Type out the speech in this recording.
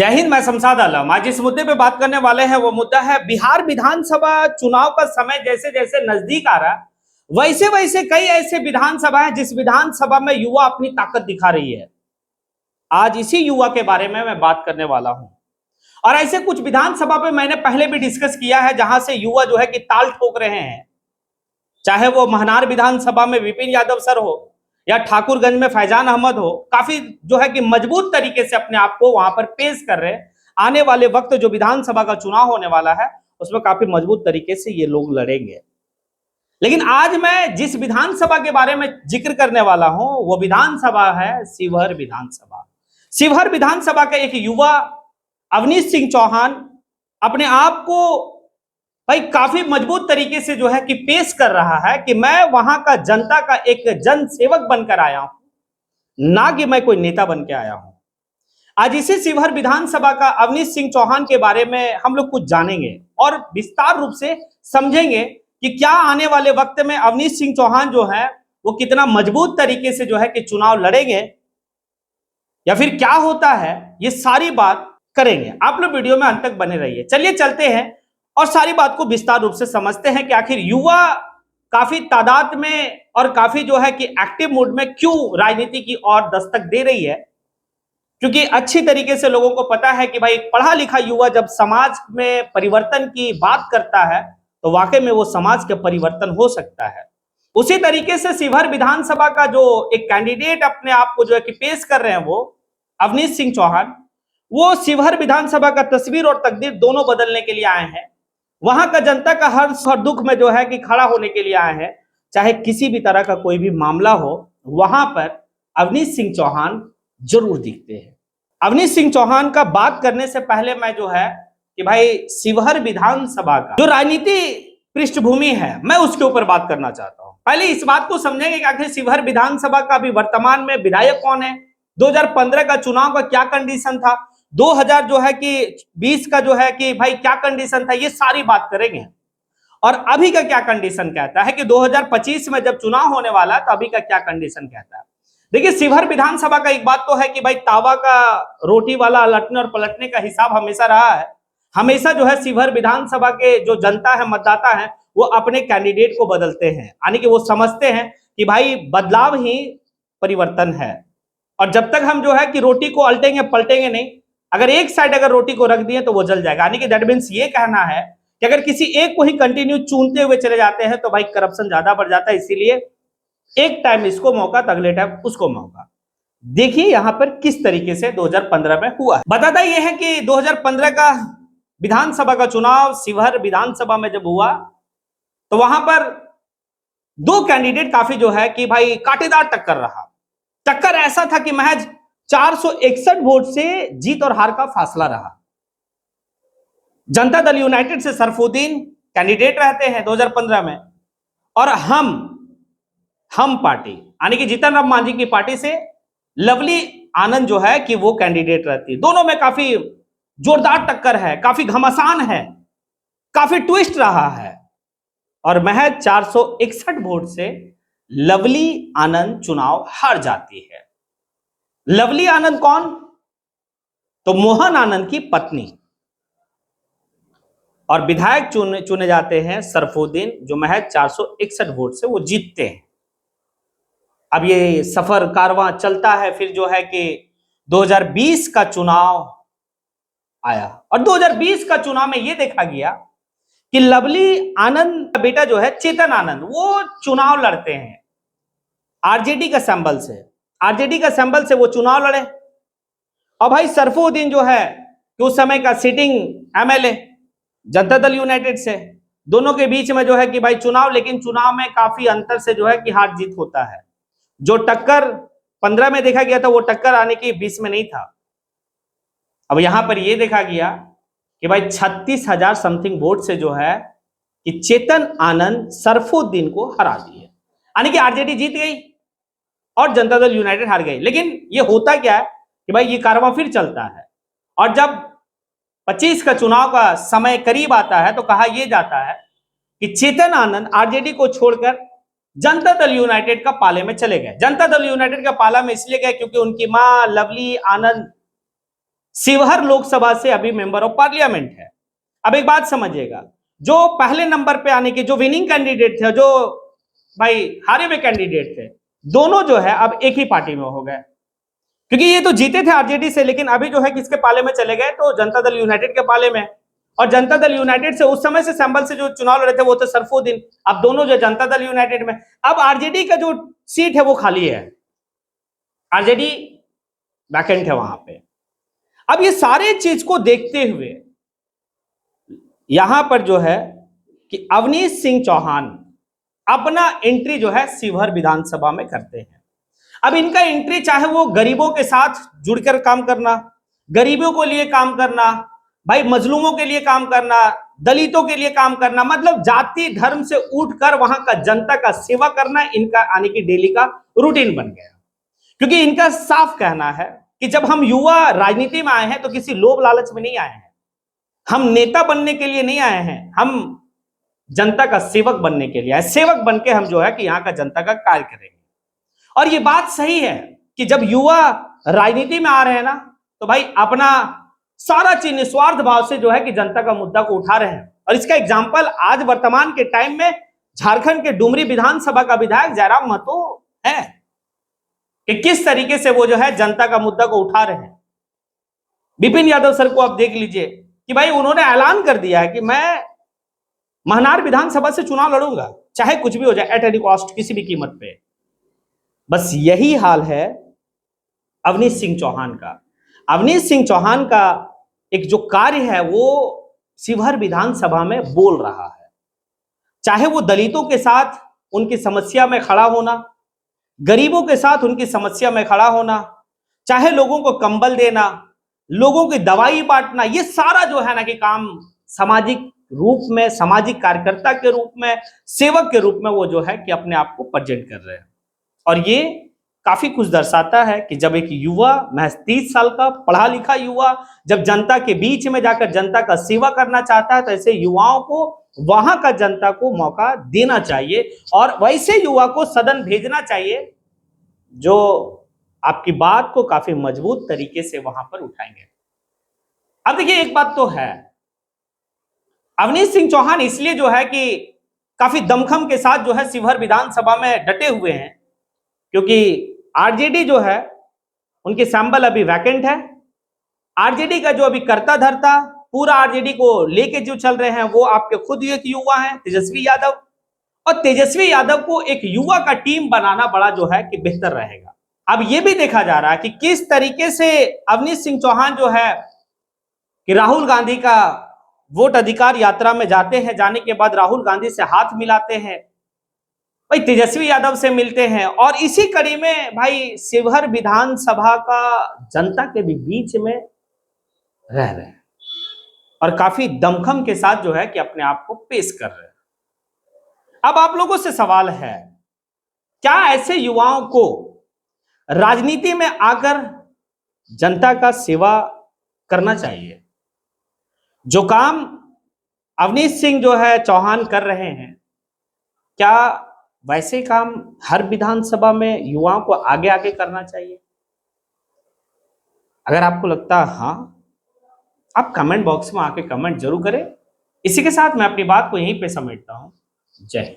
जय हिंद। मैं शमशाद आलम। आज जिस मुद्दे पे बात करने वाले हैं वो मुद्दा है बिहार विधानसभा चुनाव का समय जैसे जैसे नजदीक आ रहा है वैसे वैसे कई ऐसे विधानसभा है जिस विधानसभा में युवा अपनी ताकत दिखा रही है। आज इसी युवा के बारे में मैं बात करने वाला हूं। और ऐसे कुछ विधानसभा पे मैंने पहले भी डिस्कस किया है जहां से युवा जो है कि ताल ठोक रहे हैं, चाहे वो महनार विधानसभा में विपिन यादव सर हो या ठाकुरगंज में फैजान अहमद हो। काफी जो है कि मजबूत तरीके से अपने आप को वहां पर पेश कर रहे हैं। आने वाले वक्त जो विधानसभा का चुनाव होने वाला है उसमें काफी मजबूत तरीके से ये लोग लड़ेंगे। लेकिन आज मैं जिस विधानसभा के बारे में जिक्र करने वाला हूं वो विधानसभा है शिवहर विधानसभा। शिवहर विधानसभा का एक युवा अवनीश सिंह चौहान अपने आप को भाई काफी मजबूत तरीके से जो है कि पेश कर रहा है कि मैं वहां का जनता का एक जन सेवक बनकर आया हूं, ना कि मैं कोई नेता बन के आया हूं। आज इसी शिवहर विधानसभा का अवनीश सिंह चौहान के बारे में हम लोग कुछ जानेंगे और विस्तार रूप से समझेंगे कि क्या आने वाले वक्त में अवनीश सिंह चौहान जो है वो कितना मजबूत तरीके से जो है कि चुनाव लड़ेंगे या फिर क्या होता है। ये सारी बात करेंगे। आप लोग वीडियो में अंत तक बने रहिए। चलिए चलते हैं और सारी बात को विस्तार रूप से समझते हैं कि आखिर युवा काफी तादाद में और काफी जो है कि एक्टिव मूड में क्यों राजनीति की ओर दस्तक दे रही है। क्योंकि अच्छी तरीके से लोगों को पता है कि भाई पढ़ा लिखा युवा जब समाज में परिवर्तन की बात करता है तो वाकई में वो समाज का परिवर्तन हो सकता है। उसी तरीके से शिवहर विधानसभा का जो एक कैंडिडेट अपने आप को जो है कि पेश कर रहे हैं वो अवनीश सिंह चौहान, वो शिवहर विधानसभा का तस्वीर और तकदीर दोनों बदलने के लिए आए हैं। वहां का जनता का हर दुख में जो है कि खड़ा होने के लिए आए हैं। चाहे किसी भी तरह का कोई भी मामला हो वहां पर अवनीश सिंह चौहान जरूर दिखते हैं। अवनीश सिंह चौहान का बात करने से पहले मैं जो है कि भाई शिवहर विधानसभा का जो राजनीति पृष्ठभूमि है मैं उसके ऊपर बात करना चाहता हूं। पहले इस बात को समझेंगे कि आखिर शिवहर विधानसभा का अभी वर्तमान में विधायक कौन है, 2015 का चुनाव का क्या कंडीशन था, 2000 जो है कि 20 का जो है कि भाई क्या कंडीशन था, ये सारी बात करेंगे। और अभी का क्या कंडीशन कहता है कि 2025 में जब चुनाव होने वाला है तो अभी का क्या कंडीशन कहता है। देखिए शिवहर विधानसभा का एक बात तो है कि भाई तावा का रोटी वाला अलटने और पलटने का हिसाब हमेशा रहा है। हमेशा जो है शिवहर विधानसभा के जो जनता है, मतदाता है, वो अपने कैंडिडेट को बदलते हैं, यानी कि वो समझते हैं कि भाई बदलाव ही परिवर्तन है। और जब तक हम जो है कि रोटी को अलटेंगे पलटेंगे नहीं, अगर एक साइड अगर रोटी को रख दिए तो वो जल जाएगा। यानी कि दैट मींस ये कहना है कि अगर किसी एक को ही कंटिन्यू चूनते हुए चले जाते हैं तो भाई करप्शन ज्यादा बढ़ जाता है। इसीलिए एक टाइम इसको मौका तो अगले टाइम उसको मौका। देखिए यहां पर किस तरीके से 2015 में हुआ है। बताता यह है कि 2015 का विधानसभा का चुनाव शिवहर विधानसभा में जब हुआ तो वहां पर दो कैंडिडेट काफी जो है कि भाई कांटेदार टक्कर रहा। टक्कर ऐसा था कि महज 461 वोट से जीत और हार का फासला रहा। जनता दल यूनाइटेड से सरफुद्दीन कैंडिडेट रहते हैं 2015 में और हम पार्टी यानी कि जीतन राम मांझी की पार्टी से लवली आनंद जो है कि वो कैंडिडेट रहती है। दोनों में काफी जोरदार टक्कर है, काफी घमासान है, काफी ट्विस्ट रहा है और महज 461 वोट से लवली आनंद चुनाव हार जाती है। लवली आनंद कौन? तो मोहन आनंद की पत्नी। और विधायक चुने जाते हैं सरफुद्दीन, जो महज 461 वोट से वो जीतते हैं। अब ये सफर कारवां चलता है, फिर जो है कि 2020 का चुनाव आया और 2020 का चुनाव में ये देखा गया कि लवली आनंद का बेटा जो है चेतन आनंद वो चुनाव लड़ते हैं आरजेडी का सिंबल से। आरजेडी का सिंबल से वो चुनाव लड़े और भाई सरफुद्दीन जो है कि उस समय का sitting MLA Janata Dal United से, दोनों के बीच में जो है कि भाई चुनाव, लेकिन चुनाव में काफी अंतर से जो है कि हार जीत होता है। जो टक्कर 15 में देखा गया था वो टक्कर आने की 20 में नहीं था। अब यहां पर यह देखा गया कि भाई 36,000 समथिंग वोट से जो है कि चेतन आनंद सरफुद्दीन को हरा दिए, यानी कि आरजेडी जीत गई और जनता दल यूनाइटेड हार गई। लेकिन ये होता क्या है कि भाई ये कारवां फिर चलता है और जब 25 का चुनाव का समय करीब आता है तो कहा यह जाता है कि चेतन आनंद आरजेडी को छोड़कर जनता दल यूनाइटेड का पाले में चले गए। जनता दल यूनाइटेड का पाला में इसलिए गए क्योंकि उनकी मां लवली आनंद शिवहर लोकसभा से अभी मेंबर ऑफ पार्लियामेंट है। अब एक बात समझिएगा, जो पहले नंबर पे आने के जो विनिंग कैंडिडेट थे, जो भाई हारे हुए कैंडिडेट थे, दोनों जो है अब एक ही पार्टी में हो गए, क्योंकि ये तो जीते थे आरजेडी से, लेकिन अभी जो है किसके पाले में चले गए, तो जनता दल यूनाइटेड के पाले में। और जनता दल यूनाइटेड से उस समय से संभल से जो चुनाव लड़े थे वो थे सरफुद्दीन, अब दोनों जो जनता दल यूनाइटेड में। अब आरजेडी का जो सीट है वो खाली है, आरजेडी वैकेंट है वहां पे। अब ये सारे चीज को देखते हुए यहां पर जो है कि अवनीश सिंह चौहान अपना एंट्री जो है शिवहर विधानसभा में करते हैं। अब इनका एंट्री, चाहे वो गरीबों के साथ जुड़कर काम करना, गरीबों के लिए काम करना, भाई मजलूमों के लिए काम करना, दलितों के लिए काम करना, मतलब जाति धर्म से उठकर वहां का जनता का सेवा करना, इनका आने की डेली का रूटीन बन गया। क्योंकि इनका साफ कहना है कि जब हम युवा राजनीति में आए हैं तो किसी लोभ लालच में नहीं आए हैं, हम नेता बनने के लिए नहीं आए हैं, हम जनता का सेवक बनने के लिए आए। सेवक बनके हम जो है कि यहाँ का जनता का कार्य करेंगे। और ये बात सही है कि जब युवा राजनीति में आ रहे हैं ना, तो भाई अपना सारा चीज निस्वार्थ भाव से जो है कि जनता का मुद्दा को उठा रहे हैं। और इसका एग्जाम्पल आज वर्तमान के टाइम में झारखंड के डुमरी विधानसभा का विधायक जयराम महतो है कि किस तरीके से वो जो है जनता का मुद्दा को उठा रहे हैं। विपिन यादव सर को आप देख लीजिए कि भाई उन्होंने ऐलान कर दिया है कि मैं महनार विधानसभा से चुनाव लड़ूंगा, चाहे कुछ भी हो जाए, एट एनी कॉस्ट, किसी भी कीमत पे। बस यही हाल है अवनीश सिंह चौहान का। अवनीश सिंह चौहान का एक जो कार्य है वो शिवहर विधानसभा में बोल रहा है, चाहे वो दलितों के साथ उनकी समस्या में खड़ा होना, गरीबों के साथ उनकी समस्या में खड़ा होना, चाहे लोगों को कंबल देना, लोगों की दवाई बांटना, ये सारा जो है ना कि काम सामाजिक रूप में, सामाजिक कार्यकर्ता के रूप में, सेवक के रूप में वो जो है कि अपने आप को प्रेजेंट कर रहे हैं। और ये काफी कुछ दर्शाता है कि जब एक युवा, महज 30 साल का पढ़ा लिखा युवा, जब जनता के बीच में जाकर जनता का सेवा करना चाहता है, तो ऐसे युवाओं को वहां का जनता को मौका देना चाहिए और वैसे युवा को सदन भेजना चाहिए जो आपकी बात को काफी मजबूत तरीके से वहां पर उठाएंगे। अब देखिए, एक बात तो है, अवनीश सिंह चौहान इसलिए जो है कि काफी दमखम के साथ जो है शिवहर विधानसभा में डटे हुए हैं, क्योंकि आरजेडी जो है उनकी सैंबल अभी वैकेंट है। आरजेडी का जो अभी करता धरता पूरा आरजेडी को लेके जो चल रहे हैं वो आपके खुद एक युवा हैं, तेजस्वी यादव। और तेजस्वी यादव को एक युवा का टीम बनाना बड़ा जो है कि बेहतर रहेगा। अब ये भी देखा जा रहा है कि किस तरीके से अवनीश सिंह चौहान जो है कि राहुल गांधी का वोट अधिकार यात्रा में जाते हैं, जाने के बाद राहुल गांधी से हाथ मिलाते हैं, भाई तेजस्वी यादव से मिलते हैं, और इसी कड़ी में भाई शिवहर विधानसभा का जनता के भी बीच में रह रहे हैं और काफी दमखम के साथ जो है कि अपने आप को पेश कर रहे हैं। अब आप लोगों से सवाल है, क्या ऐसे युवाओं को राजनीति में आकर जनता का सेवा करना चाहिए? जो काम अवनीश सिंह जो है चौहान कर रहे हैं, क्या वैसे काम हर विधानसभा में युवाओं को आगे आगे करना चाहिए? अगर आपको लगता है हाँ, आप कमेंट बॉक्स में आके कमेंट जरूर करें। इसी के साथ मैं अपनी बात को यहीं पे समेटता हूं। जय हिंद।